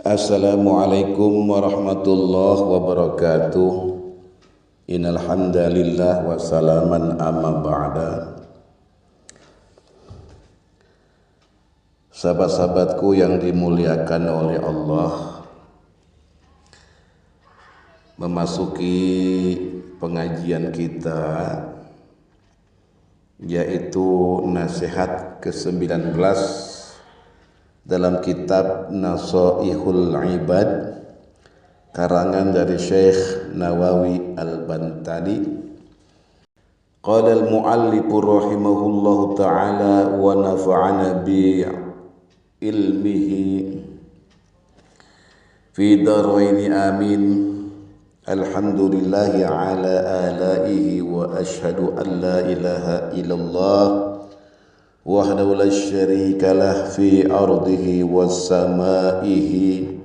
Assalamualaikum warahmatullahi wabarakatuh. Innal hamdalillah wa salaman amma ba'da. Sahabat-sahabatku yang dimuliakan oleh Allah, memasuki pengajian kita yaitu nasihat ke-19 dalam kitab Nasaihul Ibad karangan dari Syekh Nawawi Al-Bantali. Qala al-muallif rahimahullahu ta'ala wa nafa'ana bi ilmihi fi daraini amin. Alhamdulillahi ala alaihi wa ashhadu an la ilaha illallah wahdahu la syarika lah fi ardihi wa samaihi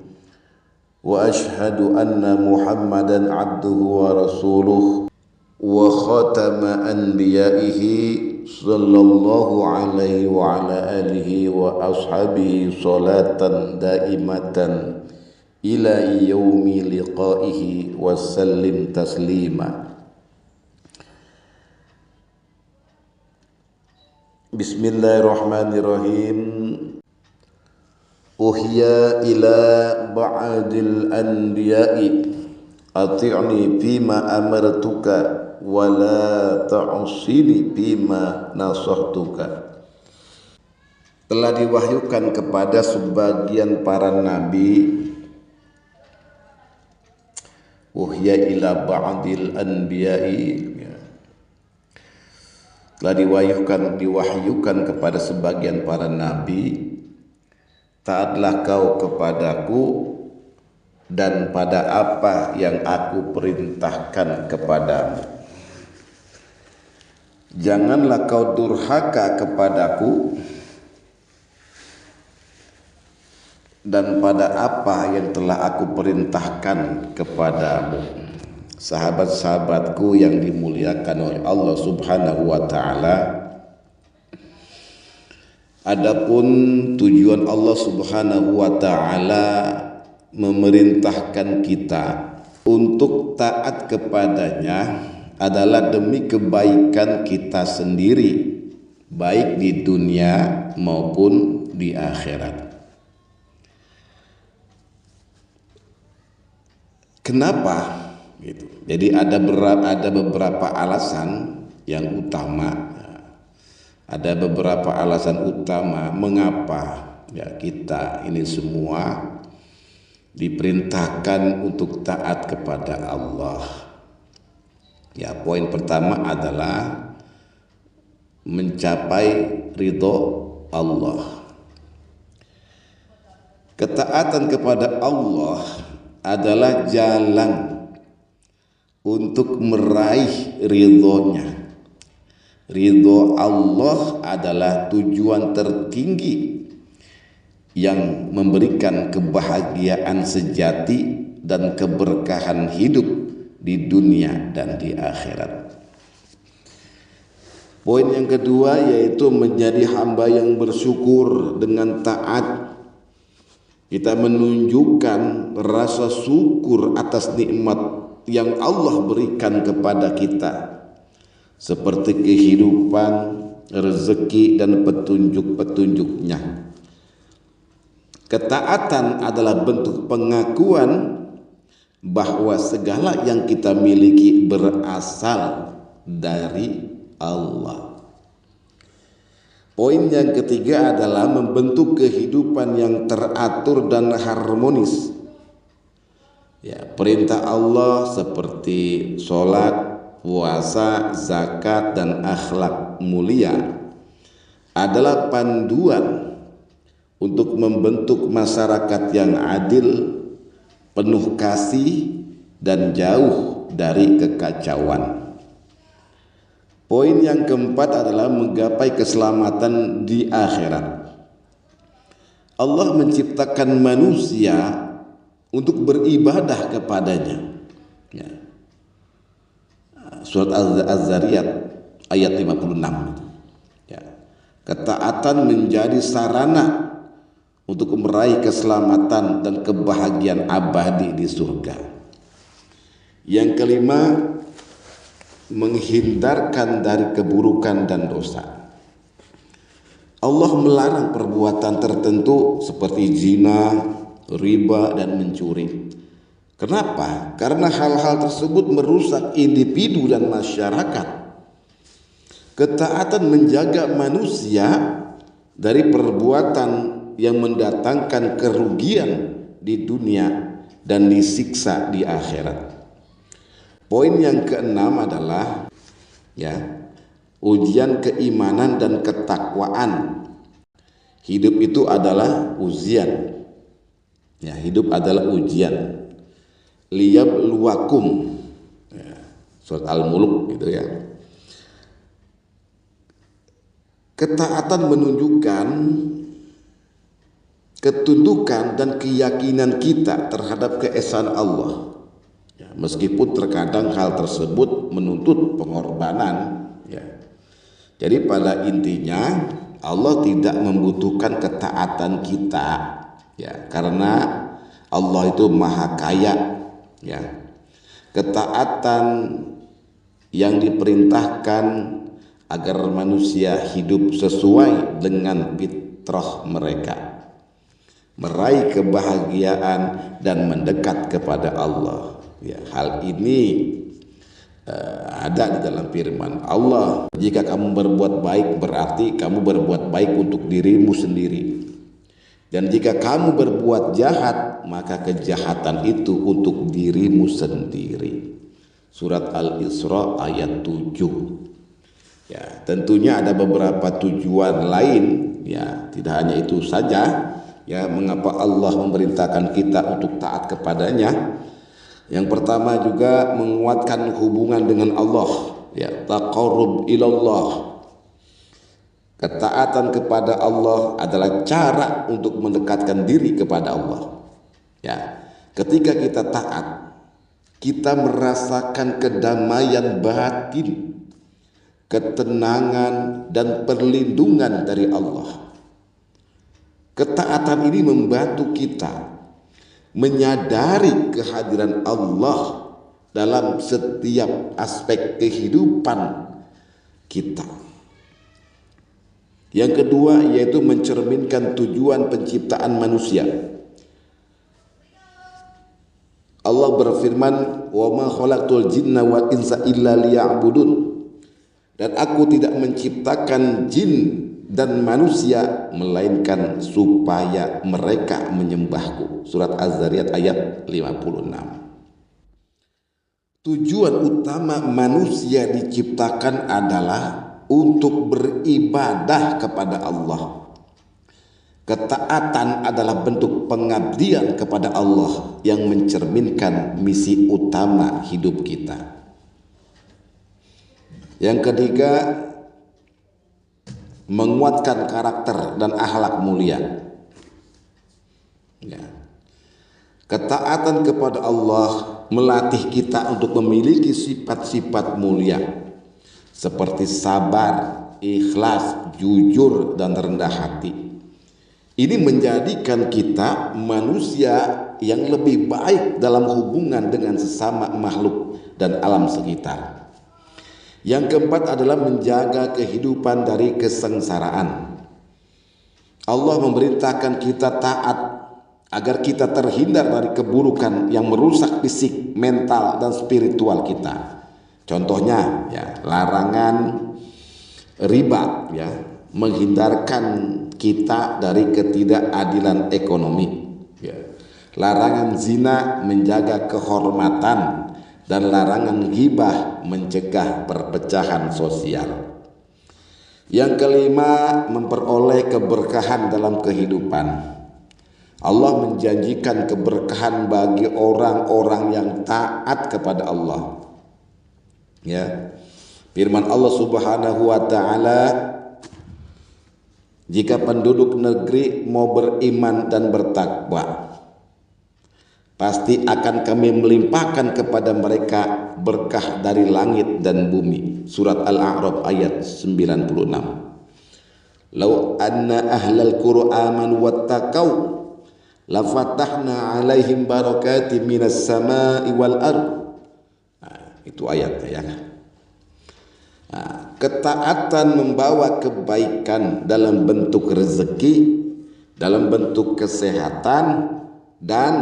wa ashhadu anna Muhammadan abduhu wa rasuluh wa khatama anbiyaihi sallallahu alaihi wa ala alihi wa ashabihi salatan daimatan ila yaumi liqaihi wa sallim taslima. Bismillahirrahmanirrahim. Uhiya ila ba'dil anbiya'i ati'ni fima amartuka wa la ta'sini fima nasahtuka. Telah diwahyukan kepada sebagian para nabi. Uhiya ila ba'dil anbiya'i, telah diwahyukan kepada sebagian para nabi, taatlah kau kepadaku dan pada apa yang aku perintahkan kepadamu. Janganlah kau durhaka kepadaku dan pada apa yang telah aku perintahkan kepadamu. Sahabat-sahabatku yang dimuliakan oleh Allah Subhanahu wa ta'ala, adapun tujuan Allah Subhanahu wa ta'ala memerintahkan kita untuk taat kepadanya adalah demi kebaikan kita sendiri, baik di dunia maupun di akhirat. Kenapa? Gitu. Jadi ada beberapa alasan yang utama. Ada beberapa alasan utama mengapa kita ini semua diperintahkan untuk taat kepada Allah. Poin pertama adalah mencapai ridho Allah. Ketaatan kepada Allah adalah jalan untuk meraih ridhonya. Ridho Allah adalah tujuan tertinggi yang memberikan kebahagiaan sejati dan keberkahan hidup di dunia dan di akhirat. Poin yang kedua yaitu menjadi hamba yang bersyukur. Dengan taat kita menunjukkan rasa syukur atas nikmat yang Allah berikan kepada kita, seperti kehidupan, rezeki dan petunjuk-petunjuknya. Ketaatan adalah bentuk pengakuan bahwa segala yang kita miliki berasal dari Allah. Poin yang ketiga adalah membentuk kehidupan yang teratur dan harmonis. Perintah Allah seperti sholat, puasa, zakat, dan akhlak mulia adalah panduan untuk membentuk masyarakat yang adil, penuh kasih, dan jauh dari kekacauan. Poin yang keempat adalah menggapai keselamatan di akhirat. Allah menciptakan manusia untuk beribadah kepadanya. Surat Az-Zariyat ayat 56. Ketaatan menjadi sarana untuk meraih keselamatan dan kebahagiaan abadi di surga. Yang kelima, menghindarkan dari keburukan dan dosa. Allah melarang perbuatan tertentu seperti zina, riba, dan mencuri. Kenapa? Karena hal-hal tersebut merusak individu dan masyarakat. Ketaatan menjaga manusia dari perbuatan yang mendatangkan kerugian di dunia dan disiksa di akhirat. Poin yang keenam adalah ujian keimanan dan ketakwaan. Hidup itu adalah ujian. Hidup adalah ujian. Liyabluwakum. Surat Al-Mulk gitu ya. Ketaatan menunjukkan ketundukan dan keyakinan kita terhadap keesaan Allah. Meskipun terkadang hal tersebut menuntut pengorbanan. Jadi pada intinya Allah tidak membutuhkan ketaatan kita, karena Allah itu maha kaya. Ketaatan yang diperintahkan agar manusia hidup sesuai dengan fitrah mereka, meraih kebahagiaan dan mendekat kepada Allah. Hal ini ada di dalam firman Allah. Jika kamu berbuat baik, berarti kamu berbuat baik untuk dirimu sendiri. Dan jika kamu berbuat jahat, maka kejahatan itu untuk dirimu sendiri. Surat Al-Isra ayat 7. Tentunya ada beberapa tujuan lain, tidak hanya itu saja. Mengapa Allah memerintahkan kita untuk taat kepadanya? Yang pertama juga menguatkan hubungan dengan Allah, taqarrub ilallah. Ketaatan kepada Allah adalah cara untuk mendekatkan diri kepada Allah. Ketika kita taat, kita merasakan kedamaian batin, ketenangan dan perlindungan dari Allah. Ketaatan ini membantu kita menyadari kehadiran Allah dalam setiap aspek kehidupan kita. Yang kedua yaitu mencerminkan tujuan penciptaan manusia. Allah berfirman, "Wa ma khalaqtul jinna wal insa illa liya'budun." Dan aku tidak menciptakan jin dan manusia melainkan supaya mereka menyembahku. Surat Az-Zariyat ayat 56. Tujuan utama manusia diciptakan adalah untuk beribadah kepada Allah. Ketaatan adalah bentuk pengabdian kepada Allah yang mencerminkan misi utama hidup kita. Yang ketiga, menguatkan karakter dan akhlak mulia. Ketaatan kepada Allah melatih kita untuk memiliki sifat-sifat mulia seperti sabar, ikhlas, jujur, dan rendah hati. Ini menjadikan kita manusia yang lebih baik dalam hubungan dengan sesama makhluk dan alam sekitar. Yang keempat adalah menjaga kehidupan dari kesengsaraan. Allah memerintahkan kita taat agar kita terhindar dari keburukan yang merusak fisik, mental, dan spiritual kita. Contohnya larangan riba, menghindarkan kita dari ketidakadilan ekonomi. Larangan zina menjaga kehormatan, dan larangan ghibah mencegah perpecahan sosial. Yang kelima, memperoleh keberkahan dalam kehidupan. Allah menjanjikan keberkahan bagi orang-orang yang taat kepada Allah. Firman Allah Subhanahu wa taala, jika penduduk negeri mau beriman dan bertakwa, pasti akan kami melimpahkan kepada mereka berkah dari langit dan bumi. Surat Al-A'raf ayat 96. Lau anna ahlal qura amanu wattaqau la fatahna alaihim barakatim minas samai wal ard. Itu ayatnya ya. Ketaatan membawa kebaikan dalam bentuk rezeki, dalam bentuk kesehatan, dan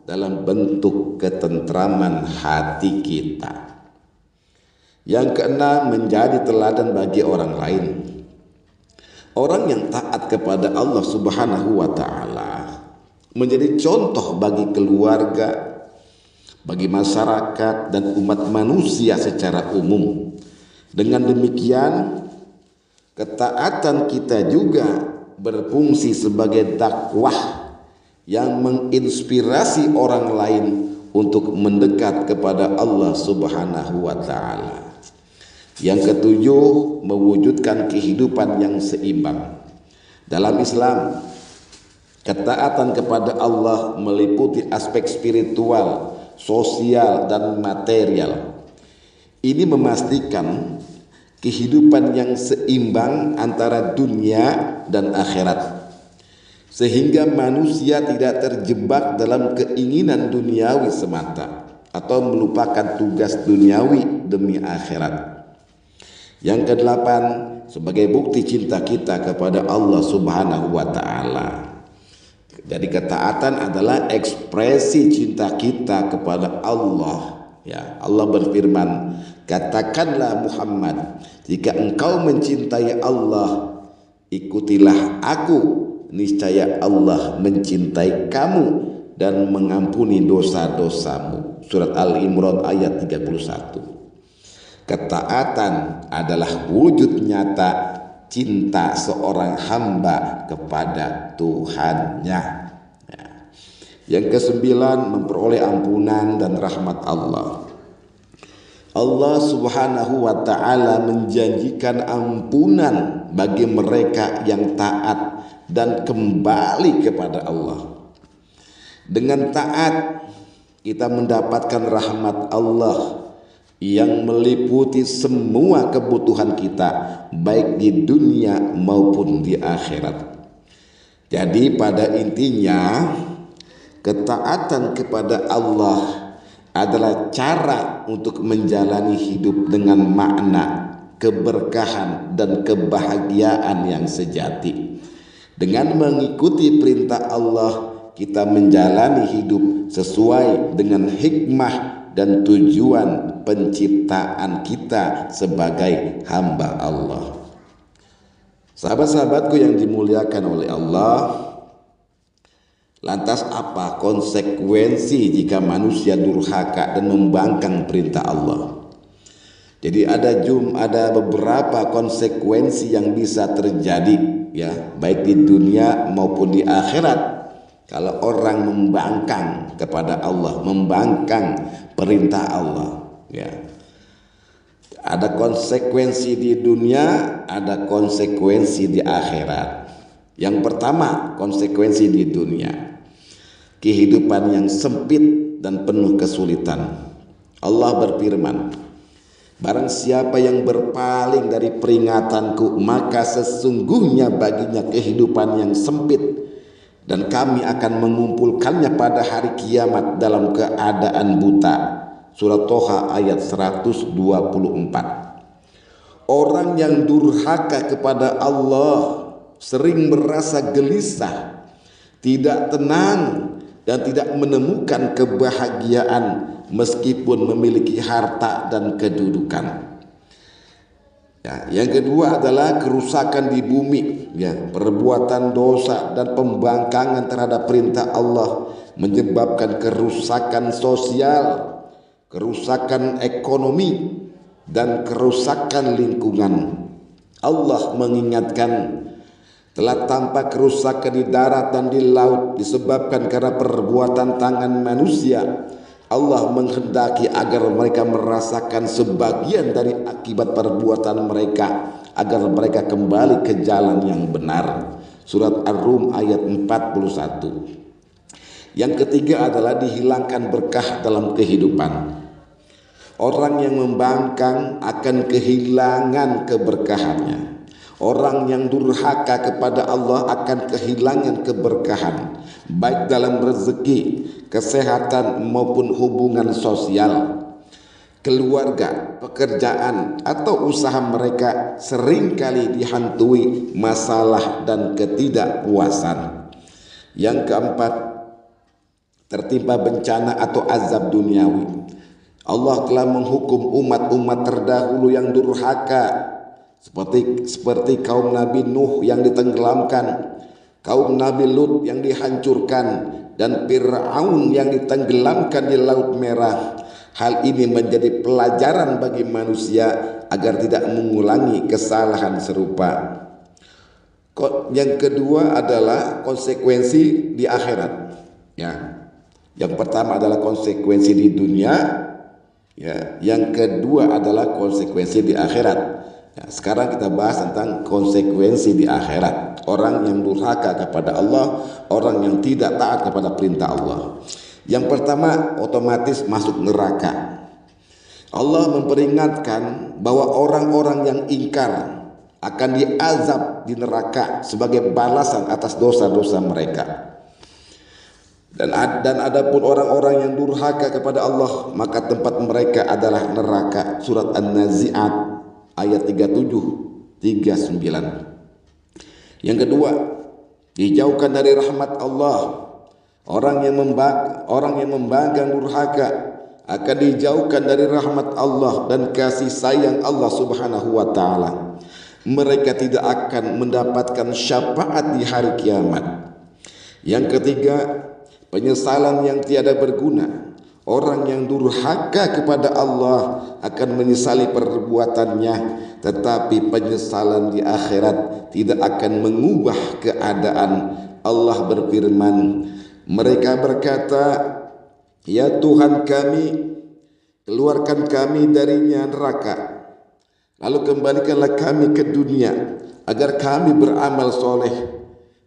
dalam bentuk ketentraman hati kita. Yang keenam, menjadi teladan bagi orang lain. Orang yang taat kepada Allah Subhanahu wa ta'ala menjadi contoh bagi keluarga, bagi masyarakat dan umat manusia secara umum. Dengan demikian, ketaatan kita juga berfungsi sebagai dakwah yang menginspirasi orang lain untuk mendekat kepada Allah Subhanahu wa ta'ala. Yang ketujuh, mewujudkan kehidupan yang seimbang. Dalam Islam, ketaatan kepada Allah meliputi aspek spiritual, sosial, dan material. Ini memastikan kehidupan yang seimbang antara dunia dan akhirat, sehingga manusia tidak terjebak dalam keinginan duniawi semata atau melupakan tugas duniawi demi akhirat. Yang kedelapan, sebagai bukti cinta kita kepada Allah Subhanahu wa ta'ala. Jadi ketaatan adalah ekspresi cinta kita kepada Allah. Ya, Allah berfirman, katakanlah Muhammad, jika engkau mencintai Allah, ikutilah aku, niscaya Allah mencintai kamu dan mengampuni dosa-dosamu. Surat Al-Imran ayat 31. Ketaatan adalah wujud nyata cinta seorang hamba kepada Tuhannya. Ya. Yang kesembilan, memperoleh ampunan dan rahmat Allah. Allah Subhanahu wa ta'ala menjanjikan ampunan bagi mereka yang taat dan kembali kepada Allah. Dengan taat kita mendapatkan rahmat Allah yang meliputi semua kebutuhan kita, baik di dunia maupun di akhirat. Jadi pada intinya, ketaatan kepada Allah adalah cara untuk menjalani hidup dengan makna, keberkahan, dan kebahagiaan yang sejati. Dengan mengikuti perintah Allah, kita menjalani hidup sesuai dengan hikmah dan tujuan penciptaan kita sebagai hamba Allah. Sahabat-sahabatku yang dimuliakan oleh Allah, lantas apa konsekuensi jika manusia durhaka dan membangkang perintah Allah? Jadi ada beberapa konsekuensi yang bisa terjadi, ya, baik di dunia maupun di akhirat. Kalau orang membangkang kepada Allah, membangkang perintah Allah, ya. Ada konsekuensi di dunia, ada konsekuensi di akhirat. Yang pertama, konsekuensi di dunia. Kehidupan yang sempit dan penuh kesulitan. Allah berfirman, barang siapa yang berpaling dari peringatanku, maka sesungguhnya baginya kehidupan yang sempit, dan kami akan mengumpulkannya pada hari kiamat dalam keadaan buta. Surat Toha ayat 124. Orang yang durhaka kepada Allah sering merasa gelisah, tidak tenang, dan tidak menemukan kebahagiaan meskipun memiliki harta dan kedudukan. Ya, yang kedua adalah kerusakan di bumi, ya, perbuatan dosa dan pembangkangan terhadap perintah Allah menyebabkan kerusakan sosial, kerusakan ekonomi, dan kerusakan lingkungan. Allah mengingatkan, telah tampak kerusakan di darat dan di laut disebabkan karena perbuatan tangan manusia. Allah menghendaki agar mereka merasakan sebagian dari akibat perbuatan mereka, agar mereka kembali ke jalan yang benar. Surat Ar-Rum ayat 41. Yang ketiga adalah dihilangkan berkah dalam kehidupan. Orang yang membangkang akan kehilangan keberkahannya. Orang yang durhaka kepada Allah akan kehilangan keberkahan, baik dalam rezeki, kesehatan maupun hubungan sosial, keluarga, pekerjaan atau usaha mereka seringkali dihantui masalah dan ketidakpuasan. Yang keempat, tertimpa bencana atau azab duniawi. Allah telah menghukum umat-umat terdahulu yang durhaka seperti kaum Nabi Nuh yang ditenggelamkan, kaum Nabi Lut yang dihancurkan, dan Fir'aun yang ditenggelamkan di Laut Merah. Hal ini menjadi pelajaran bagi manusia agar tidak mengulangi kesalahan serupa. Yang kedua adalah konsekuensi di akhirat. Ya. Yang pertama adalah konsekuensi di dunia. Ya. Yang kedua adalah konsekuensi di akhirat. Ya, sekarang kita bahas tentang konsekuensi di akhirat. Orang yang durhaka kepada Allah, orang yang tidak taat kepada perintah Allah. Yang pertama, otomatis masuk neraka. Allah memperingatkan bahwa orang-orang yang ingkar akan diazab di neraka sebagai balasan atas dosa-dosa mereka. Dan adapun orang-orang yang durhaka kepada Allah, maka tempat mereka adalah neraka. Surat An-Nazi'at ayat 37, 39. Yang kedua, dijauhkan dari rahmat Allah. Orang yang membangkang durhaka akan dijauhkan dari rahmat Allah dan kasih sayang Allah Subhanahu wa taala. Mereka tidak akan mendapatkan syafaat di hari kiamat. Yang ketiga, penyesalan yang tiada berguna. Orang yang durhaka kepada Allah akan menyesali perbuatannya, tetapi penyesalan di akhirat tidak akan mengubah keadaan. Allah berfirman, mereka berkata, ya Tuhan kami, keluarkan kami darinya neraka, lalu kembalikanlah kami ke dunia agar kami beramal soleh,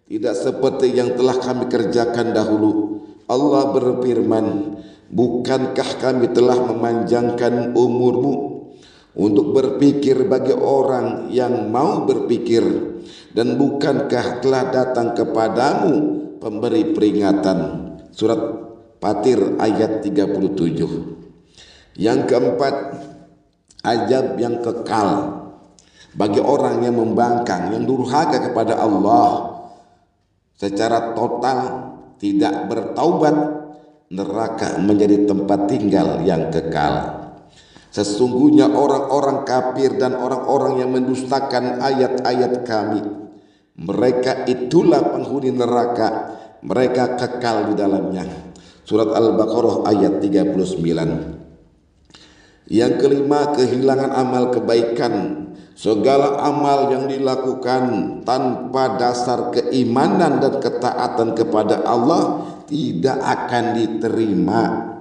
tidak seperti yang telah kami kerjakan dahulu. Allah berfirman, bukankah kami telah memanjangkan umurmu untuk berpikir bagi orang yang mau berpikir, dan bukankah telah datang kepadamu pemberi peringatan? Surat Fatir ayat 37. Yang keempat, azab yang kekal bagi orang yang membangkang, yang durhaka kepada Allah secara total, tidak bertaubat. Neraka menjadi tempat tinggal yang kekal. Sesungguhnya orang-orang kafir dan orang-orang yang mendustakan ayat-ayat kami, mereka itulah penghuni neraka, mereka kekal di dalamnya. Surat Al-Baqarah ayat 39. Yang kelima, kehilangan amal kebaikan. Segala amal yang dilakukan tanpa dasar keimanan dan ketaatan kepada Allah tidak akan diterima.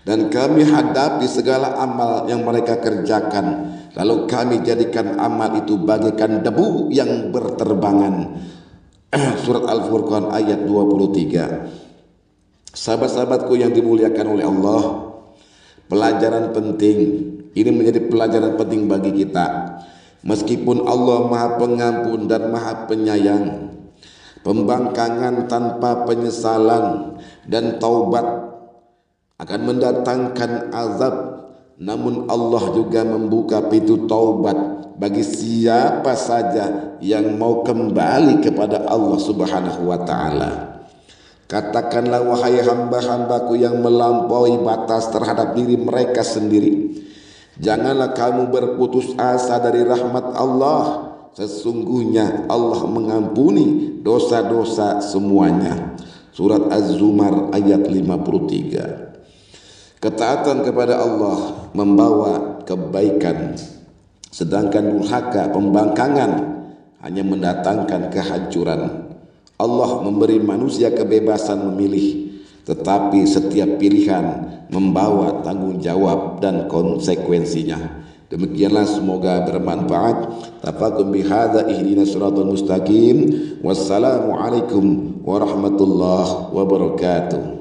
Dan kami hadapi segala amal yang mereka kerjakan, lalu kami jadikan amal itu bagaikan debu yang berterbangan. Surat Al-Furqan ayat 23. Sahabat-sahabatku yang dimuliakan oleh Allah, pelajaran penting ini menjadi pelajaran penting bagi kita. Meskipun Allah Maha Pengampun dan Maha Penyayang, pembangkangan tanpa penyesalan dan taubat akan mendatangkan azab. Namun Allah juga membuka pintu taubat bagi siapa saja yang mau kembali kepada Allah Subhanahu wa taala. Katakanlah, wahai hamba-hambaku yang melampaui batas terhadap diri mereka sendiri, janganlah kamu berputus asa dari rahmat Allah. Sesungguhnya Allah mengampuni dosa-dosa semuanya. Surat Az-Zumar ayat 53. Ketaatan kepada Allah membawa kebaikan, sedangkan durhaka, pembangkangan, hanya mendatangkan kehancuran. Allah memberi manusia kebebasan memilih, tetapi setiap pilihan membawa tanggung jawab dan konsekuensinya. Demikianlah, semoga bermanfaat. Tafaqum bihadza ihdinas siratal mustaqim. Wassalamualaikum warahmatullahi wabarakatuh.